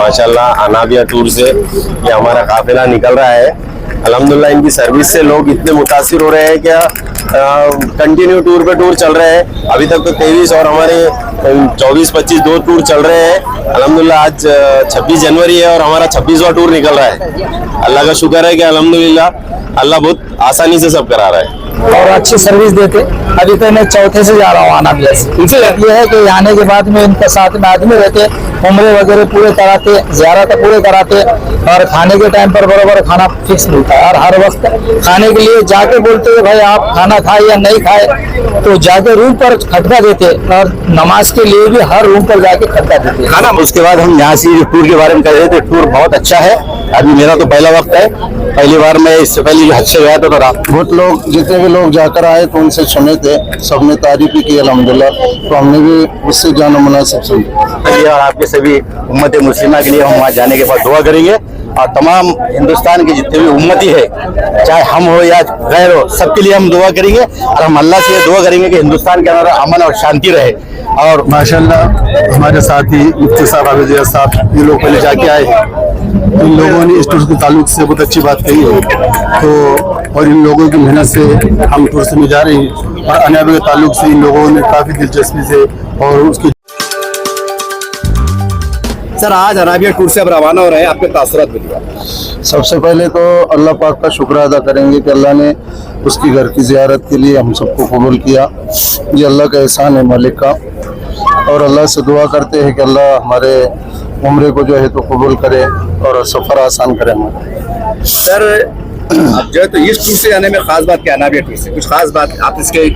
माशाल्लाह अनाबिया टूर से ये हमारा काफिला निकल रहा है। अल्हम्दुलिल्लाह इनकी सर्विस से लोग इतने मुतासिर हो रहे हैं क्या कंटिन्यू टूर पे टूर चल रहे हैं। अभी तक तो 23 और हमारे 24-25 दो टूर चल रहे हैं। अल्हम्दुलिल्लाह आज 26 जनवरी है और हमारा 26वां टूर निकल रहा है। अल्लाह का शुक्र है कि अल्हम्दुलिल्लाह अल्लाह बहुत आसानी से सब करा रहा है और अच्छी सर्विस देते। अभी तो मैं चौथे से जा रहा हूँ अनाबिया से। इनसे ये है कि आने के बाद में इनके साथ में आदमी रहते, उम्रे वगैरह पूरे कराते, ज़ियारत पूरे कराते और खाने के टाइम पर बराबर खाना फिक्स मिलता है। और हर वक्त खाने के लिए जाके बोलते हैं भाई आप खाना खाए या नहीं खाए, तो जाके रूम पर खटका देते और नमाज के लिए भी हर रूम पर जाके खटका देते खाना। उसके बाद हम यहाँ से टूर के बारे में कह रहे थे, टूर बहुत अच्छा है। अभी मेरा तो पहला वक्त है, पहली बार मैं इससे पहले हज से गया था तो बहुत लोग जितने भी लोग जाकर आए तो उनसे सुने थे, सबने तारीफ भी की अल्हम्दुलिल्लाह, तो हमने भी उससे जाना मुनासिब समझा। और आपके सभी उम्मत मुस्लिमा के लिए हम वहाँ जाने के बाद दुआ करेंगे और तमाम हिंदुस्तान की जितने भी उम्मती है, चाहे हम हो या गैर हो, सबके लिए हम दुआ करेंगे और हम अल्लाह से दुआ करेंगे कि हिंदुस्तान के अंदर अमन और शांति रहे। और माशाल्लाह हमारे साथी मुफ्ती साहब हाफिज़ साहब ये लोग पहले जाके आए हैं, इन लोगों ने इस टूर के ताल्लुक से बहुत अच्छी बात कही है। तो और इन लोगों की मेहनत से हम टूर में जा रहे हैं और अनाबिया के ताल्लुक से इन लोगों ने काफ़ी दिलचस्पी से और उसकी। सर आज अनाबिया टूर से अब रवाना हो रहे हैं, आपके तासुरात बताइए। सबसे पहले तो अल्लाह पाक का शुक्र अदा करेंगे कि अल्लाह ने उसकी घर की ज़ियारत के लिए हम सबको कबूल किया। ये अल्लाह का एहसान है मालिक का, और अल्लाह से दुआ करते हैं कि अल्लाह हमारे उम्रे को जो है तो कबूल करे और सफ़र आसान करे हमारा। सर अब जो है तो इस टूर से जाने में खास बात क्या, अनाबिया टूर से कुछ खास बात आप इसके?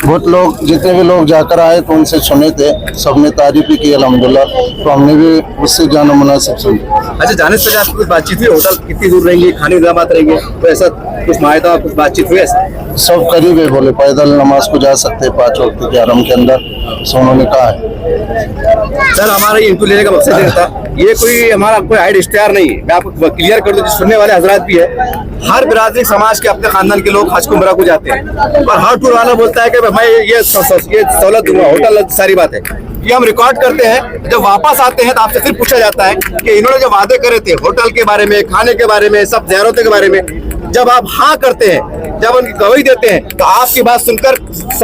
बहुत लोग जितने भी लोग जाकर आए तो उनसे सुने थे, सबने तारीफ भी की अल्हम्दुलिल्लाह, तो हमने भी उससे जाना मुनासिब समझा। अच्छा, जाने से पहले आपकी कुछ बातचीत हुई, होटल कितनी दूर रहेंगे, खाने के बात रहेंगे, तो ऐसा कुछ मायदा कुछ बातचीत हुई ऐसा? सब करीब है, बोले पैदल नमाज को जा सकते हैं 5 वक्त के हरम के अंदर, सो उन्होंने कहा है। सर हमारा ये इंटरव्यू लेने का मकसद ये था, ये कोई हमारा कोई आइड इश्तिहार नहीं है, मैं आपको क्लियर कर दूं, जो सुनने वाले हजरात भी है, हर बिरादरी समाज के अपने खानदान के लोग हज को उम्रा को जाते हैं और हर टूर वाला बोलता है कि मैं ये सहूलत दूंगा, होटल सारी बात है। ये हम रिकॉर्ड करते हैं, जब वापस आते हैं तो आपसे फिर पूछा जाता है कि इन्होंने जो वादे करे थे होटल के बारे में, खाने के बारे में, सब ज़ियारतों के बारे में, जब आप हाँ करते हैं, जब उनकी गवाही देते हैं तो आपकी बात सुनकर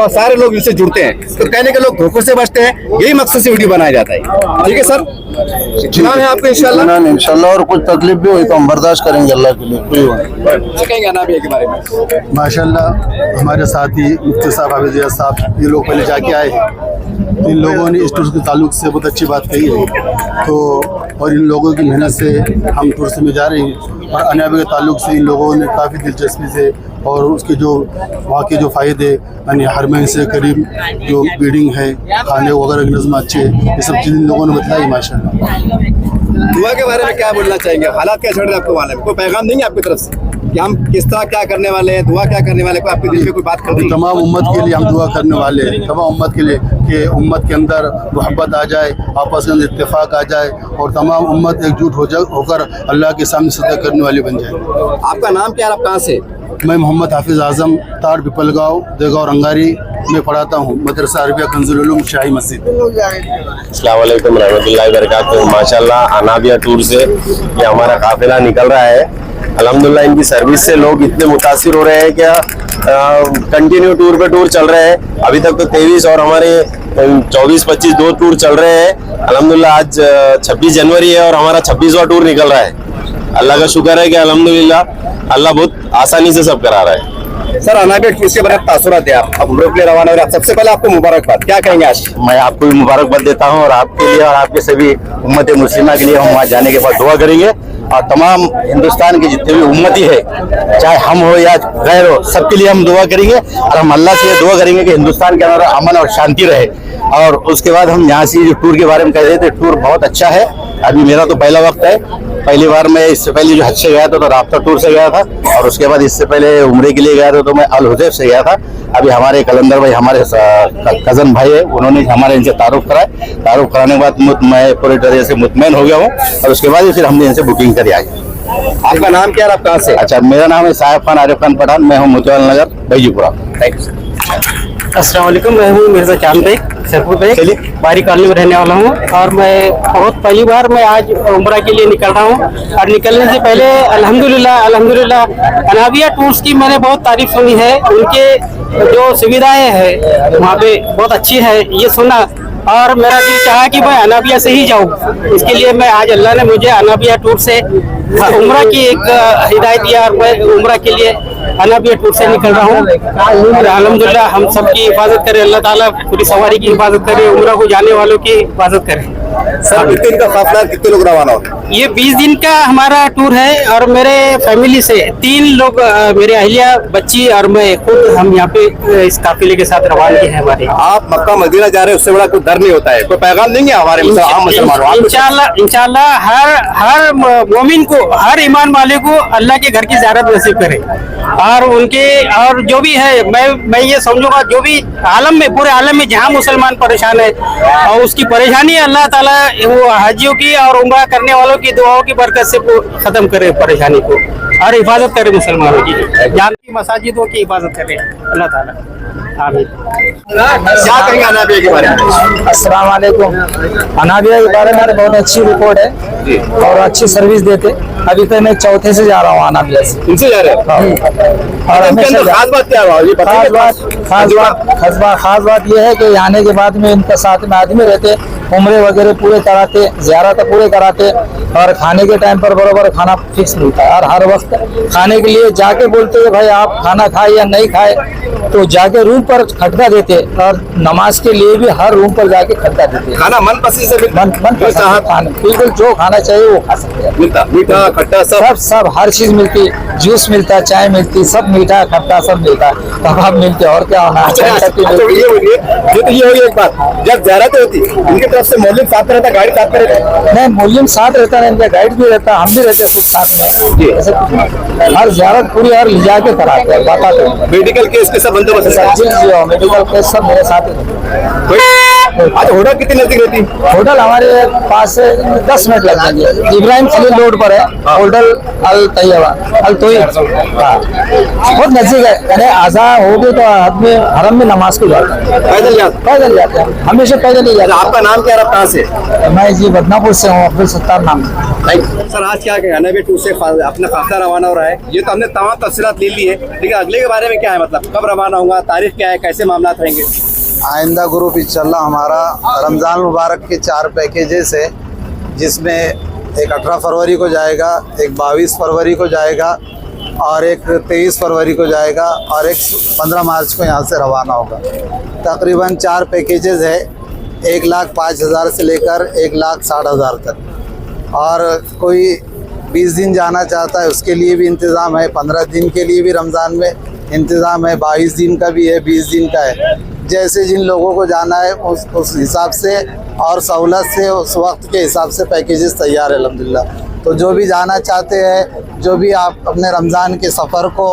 सारे लोग इनसे जुड़ते हैं, तो कहने के लोग धोखों से बचते हैं। यही मकसद से वीडियो बनाया जाता है। ठीक है सर, इतना है आपको इंशाल्लाह और कुछ तकलीफ भी हुई तो हम बर्दाश्त करेंगे अल्लाह के लिए। कोई कहेंगे अनाबिया के बारे में? माशाल्लाह हमारे साथी मुफ्ती साहब हाफिज़ साहब ये लोग पहले जाके आए हैं, इन लोगों ने इस टूर के ताल्लुक से बहुत अच्छी बात कही है। तो और इन लोगों की मेहनत से हम टूर में जा रहे हैं और अनाबिया के ताल्लुक से इन लोगों ने काफ़ी दिलचस्पी से और उसके जो वहाँ के जो फ़ायदे, यानी हर महीने से करीब जो बिल्डिंग है, खाने वगैरह की नज़म अच्छे, ये सब चीज़ इन लोगों ने बताई माशाल्लाह। दुआ के बारे में क्या बोलना चाहेंगे? हालात क्या चल रहे हैं आपको मालूम है, कोई पैगाम देंगे आपकी तरफ से कि हम किस तरह क्या करने वाले हैं, दुआ क्या करने वाले हैं, कोई आपके दिल में कोई बात कर रही है? तमाम उम्मत के लिए हम दुआ करने वाले हैं, तमाम उम्मत के लिए कि उम्मत के अंदर मोहब्बत आ जाए, आपस में इत्तेफाक आ जाए और तमाम उम्मत एकजुट होकर अल्लाह के सामने सजदा करने वाली बन जाए। आपका नाम क्या है, आप कहाँ से? मैं मोहम्मद हाफिज़ आज़म, तार पिपलगांव देगांव रंगारी में पढ़ाता हूँ, मदरसा अरबिया कंजुल उलूम शाही मस्जिद। अस्सलाम वालेकुम रहमतुल्लाहि व बरकातुहू। माशाल्लाह अनाबिया टूर से ये हमारा काफिला निकल रहा है। अल्हम्दुलिल्लाह इनकी सर्विस से लोग इतने मुतासिर हो रहे हैं क्या कंटिन्यू टूर पे टूर चल रहे हैं। अभी तक तो 23 और हमारे 24-25 दो टूर चल रहे हैं। अल्हम्दुलिल्लाह आज 26 जनवरी है और हमारा 26वां टूर निकल रहा है। अल्लाह का शुक्र है कि अल्हम्दुलिल्लाह अल्लाह बहुत आसानी से सब करा रहा है। सर अनाबिया टूर के बारे में तासुरात है, आप उम्रे के लिए रवाना हो रहे हैं, सबसे पहले आपको मुबारकबाद, क्या कहेंगे आज? मैं आपको भी मुबारकबाद देता हूँ और आपके लिए और आपके सभी उम्मत मुस्लिमा के लिए हम वहाँ जाने के बाद दुआ करेंगे और तमाम हिंदुस्तान की जितने भी उम्मती है, चाहे हम हो या गैर हो, सबके लिए हम दुआ करेंगे और हम अल्लाह से दुआ करेंगे कि हिंदुस्तान के अंदर अमन और शांति रहे। और उसके बाद हम यहाँ से जो टूर के बारे में कह रहे थे, टूर बहुत अच्छा है। अभी मेरा तो पहला वक्त है, पहली बार मैं इससे पहले जो हज से गया था तो राब्ता टूर से गया था और उसके बाद इससे पहले उम्रे के लिए गया था तो मैं अल हुज़ैफ से गया था। अभी हमारे कलंदर भाई, हमारे कज़न भाई है, उन्होंने हमारे इनसे तारुफ कराए। तारुफ कराने के बाद मैं पूरी तरह से मुतमईन हो गया हूँ और उसके बाद फिर हमने इनसे बुकिंग करी आई। आपका नाम क्या है, आप कहाँ से? अच्छा, मेरा नाम है साहिब खान आरिफ खान पठान, मैं हूँ Motilal Nagar, Baijipura. Thank you sir. अस्सलाम वालेकुम, मैं हूँ मिर्जा चांद बेग, सरपुर बेग, बारी कॉलोनी में रहने वाला हूँ। और मैं बहुत पहली बार मैं आज उम्रा के लिए निकल रहा हूँ। और निकलने से पहले अल्हम्दुलिल्लाह अनाबिया टूर्स की मैंने बहुत तारीफ सुनी है। उनके जो सुविधाएं हैं वहाँ पे बहुत अच्छी है ये सुना, और मेरा दिल चाहा कि मैं अनाबिया से ही जाऊँ। इसके लिए मैं आज अल्लाह ने मुझे अनाबिया टूर से उम्रा की एक हिदायत दिया, और मैं उम्रा के लिए अनाबिया टूर से निकल रहा हूँ। और अल्हम्दुलिल्लाह हम सबकी हिफाजत करे अल्लाह ताला, पूरी सवारी की हिफाजत करे, उम्रा को जाने वालों की हिफाजत करे। सर कितने दिन का काफिला, कितने लोग रवाना होते हैं? ये 20 दिन का हमारा टूर है, और मेरे फैमिली से 3 लोग, मेरे अहलिया, बच्ची और मैं खुद, हम यहाँ पे इस काफिले के साथ रवानगी है हमारी। आप मक्का मदीना जा रहे हैं, उससे बड़ा कोई डर नहीं होता है? कोई पैगाम देंगे हमारे आम मुसलमानों? इंशाल्लाह हर मोमिन को, हर ईमान वाले को अल्लाह के घर की ज़ियारत नसीब करे। और उनके, और जो भी है, मैं ये समझूंगा जो भी आलम में, पूरे आलम में जहाँ मुसलमान परेशान है, और उसकी परेशानी अल्लाह ताला वो हाजियों की और उम्रा करने वालों की दुआओं की बरकत से खत्म करे परेशानी को, और हिफाजत करे मुसलमानों की, जान की मसाजिदों की हिफाजत करे अल्लाह ताला। आमीन। क्या कहेंगे अनाबिया के बारे में? अस्सलाम वालेकुम। अनाबिया के बारे में बहुत अच्छी रिपोर्ट है और अच्छी सर्विस देते। अभी तो मैं चौथे से जा रहा हूँ अनाबिया से। इनसे जा रहे हैं? और इनके अंदर खास बात क्या है? ये खास बात ये है कि आने के बाद में इनके साथ में आदमी रहते, उम्रे वगैरह पूरे कराते, ज़ियारत पूरे कराते, और खाने के टाइम पर बराबर खाना फिक्स मिलता है। और हर वक्त खाने के लिए जाके बोलते हैं भाई आप खाना खाए या नहीं खाए, तो जाके रूम पर खटका देते, और नमाज के लिए भी हर रूम पर जाके खटका देते। खाना मन पसंद से मन पसंद खाना, बिल्कुल जो खाना चाहिए वो खा सकते हैं। मिलता, मीठा खट्टा सब हर चीज मिलती, जूस मिलता, चाय मिलती, सब मीठा खट्टा सब मिलता, कबाब मिलते, और क्या होना। ये बोलिए, ये होगी एक बात, जब ज़ियारत होती इनकी तरफ से मौलवी साथ रहता, गाइड साथ में रहता? नहीं, मौलवी साथ रहता नहीं, इनका गाइड भी रहता, हम भी रहते खुद साथ में। ऐसे कुछ नहीं, हर ज़ियारत पूरी और ले जाके कराते हैं, बताते हैं। मेडिकल केस के सब बंदोबस्त है? जी मेडिकल केस सब मेरे साथ ही। अच्छा, होटल कितनी नजदीक रहती? होटल हमारे पास से 10 मिनट लग जाएंगे। इब्राहिम खलील रोड पर है होटल, अल तैयबा, अल तोयब। बहुत नजदीक है, यानी आज़ान हो गए तो आदमी हरम में नमाज को जाता है, पैदल जाते हैं, हमेशा पैदल ही जाते हैं। आपका नाम क्या है, आप कहाँ से? मैं जी बदनापुर से हूँ, अब्दुल सत्तार नाम। सर आज क्या कहें, अनाबिया टूर से अपना काफिला रवाना हो रहा है, ये तो हमने तमाम तफसीलात ले ली है, लेकिन अगले के बारे में क्या है, मतलब कब रवाना होगा, तारीख क्या है, कैसे मामला रहेंगे? आइंदा ग्रुप इंशाल्लाह हमारा रमज़ान मुबारक के 4 पैकेजेस है, जिसमें एक 18 फरवरी को जाएगा, एक 22 फरवरी को जाएगा, और एक 23 फरवरी को जाएगा, और एक 15 मार्च को यहाँ से रवाना होगा। तकरीबन 4 पैकेजेस है, 1,05,000 से लेकर 1,60,000 तक। और कोई 20 दिन जाना चाहता है उसके लिए भी इंतज़ाम है, 15 दिन के लिए भी रमज़ान में इंतज़ाम है, 22 दिन का भी है, 20 दिन का है। जैसे जिन लोगों को जाना है उस हिसाब से और सहूलत से, उस वक्त के हिसाब से पैकेजेस तैयार है अल्हम्दुलिल्लाह। तो जो भी जाना चाहते हैं, जो भी आप अपने रमज़ान के सफ़र को,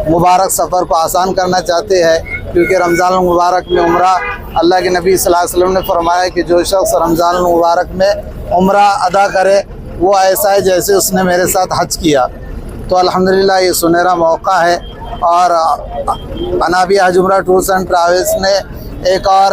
मुबारक सफ़र को आसान करना चाहते हैं, क्योंकि रमज़ान मुबारक में उम्रा, अल्लाह के नबी सल्लल्लाहु अलैहि वसल्लम ने फरमाया कि जो शख्स रमज़ान मुबारक में उम्रा अदा करे वो ऐसा है जैसे उसने मेरे साथ हज किया। तो अल्हम्दुलिल्लाह ये सुनहरा मौका है। और अनाबिया हज उम्रा टूर्स एंड ट्रैवल्स ने एक और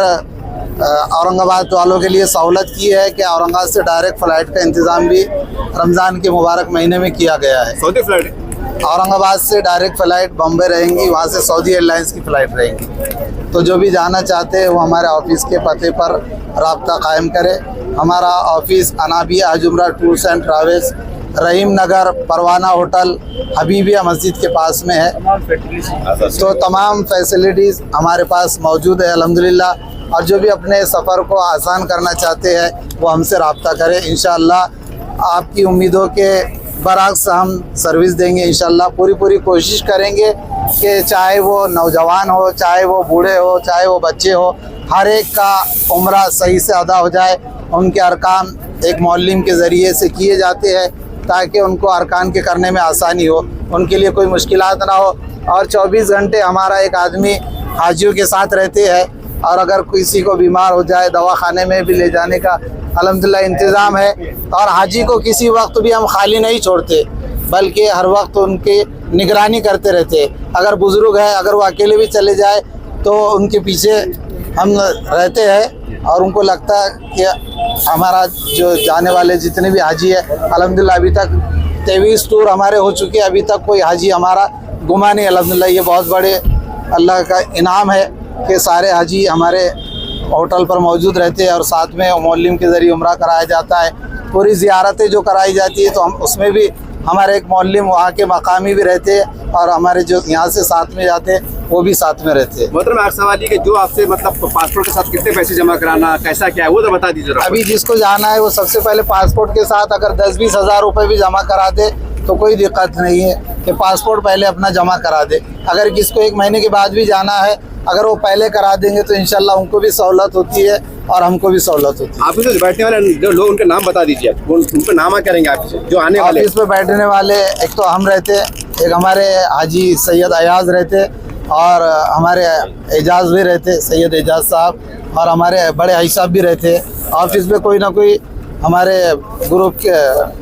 औरंगाबाद वालों के लिए सहूलत की है कि औरंगाबाद से डायरेक्ट फ़्लाइट का इंतज़ाम भी रमज़ान के मुबारक महीने में किया गया है। सऊदी फ्लाइट औरंगाबाद से डायरेक्ट फ़्लाइट बम्बई रहेंगी, वहाँ से सऊदी एयरलाइंस की फ़्लाइट रहेंगी। तो जो भी जाना चाहते हैं वो हमारे ऑफिस के पते पर रब्ता कायम करें। हमारा ऑफिस अनाबिया हज उम्रा tours and travels, Rahim Nagar, Parwana hotel, Habibiya मस्जिद के पास में है। तो तमाम फैसिलिटीज़ हमारे पास मौजूद है अल्हम्दुलिल्लाह। और जो भी अपने सफ़र को आसान करना चाहते हैं वो हमसे रब्ता करें। इंशाअल्लाह आपकी उम्मीदों के बरअक्स हम सर्विस देंगे। इंशाअल्लाह पूरी कोशिश करेंगे कि चाहे वो नौजवान हो, चाहे वो बूढ़े हो, चाहे वो बच्चे हो, हर एक का उम्रा सही से अदा हो जाए। उनके अरकान एक मौल्लिम के ज़रिए से किए जाते हैं ताकि उनको अरकान के करने में आसानी हो, उनके लिए कोई मुश्किलात ना हो। और 24 घंटे हमारा एक आदमी हाजियों के साथ रहते हैं, और अगर किसी को बीमार हो जाए दवाखाने में भी ले जाने का अल्हम्दुलिल्लाह इंतज़ाम है। और हाजी को किसी वक्त भी हम खाली नहीं छोड़ते, बल्कि हर वक्त उनकी निगरानी करते रहते हैं। अगर बुज़ुर्ग है, अगर वो अकेले भी चले जाए तो उनके पीछे हम रहते हैं और उनको लगता है कि हमारा जो जाने वाले जितने भी हाजी है, अल्हम्दुलिल्लाह अभी तक 23 टूर हमारे हो चुके हैं, अभी तक कोई हाजी हमारा गुमा नहीं। अल्हम्दुलिल्लाह ये बहुत बड़े अल्लाह का इनाम है कि सारे हाजी हमारे होटल पर मौजूद रहते हैं और साथ में मौलम के ज़रिए उम्रा कराया जाता है। पूरी ज़ियारतें जो कराई जाती है तो हम उसमें भी हमारे एक मौलम वहाँ के मकामी भी रहते हैं और हमारे जो यहाँ से साथ में जाते हैं वो भी साथ में रहते हैं। मोहतरम एक सवाल ये कि जो आपसे मतलब पासपोर्ट के साथ कितने पैसे जमा कराना, कैसा क्या है, वो तो बता दीजिए जरा। अभी जिसको जाना है वो सबसे पहले पासपोर्ट के साथ अगर 10-20 हज़ार रुपये भी जमा करा दे तो कोई दिक्कत नहीं है कि पासपोर्ट पहले अपना जमा करा दे। अगर किसको 1 महीने के बाद भी जाना है, अगर वो पहले करा देंगे तो इंशाल्लाह उनको भी सहूलत होती है और हमको भी सहूलत होती है। आप जो बैठने वाले जो लोग उनके नाम बता दीजिए, उनके नाम करेंगे आप जो आने वाले। ऑफिस में बैठने वाले एक तो हम रहते, एक हमारे हाजी सैयद अयाज रहते और हमारे एजाज भी रहते, सैयद एजाज साहब, और हमारे बड़े हाजी साहब भी रहते। ऑफिस में कोई ना कोई हमारे ग्रुप के,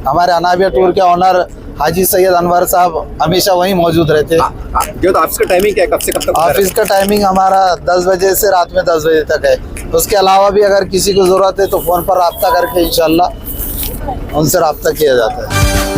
हमारे अनाबिया टूर के ऑनर हाजी सैयद अनवर साहब हमेशा वहीं मौजूद रहते। जो तो ऑफिस का टाइमिंग क्या है, कब से कब तक? ऑफिस का टाइमिंग हमारा 10 बजे से रात में 10 बजे तक है। उसके अलावा भी अगर किसी को ज़रूरत है तो फ़ोन पर रब्ता करके इंशाल्लाह उनसे रब्ता किया जाता है।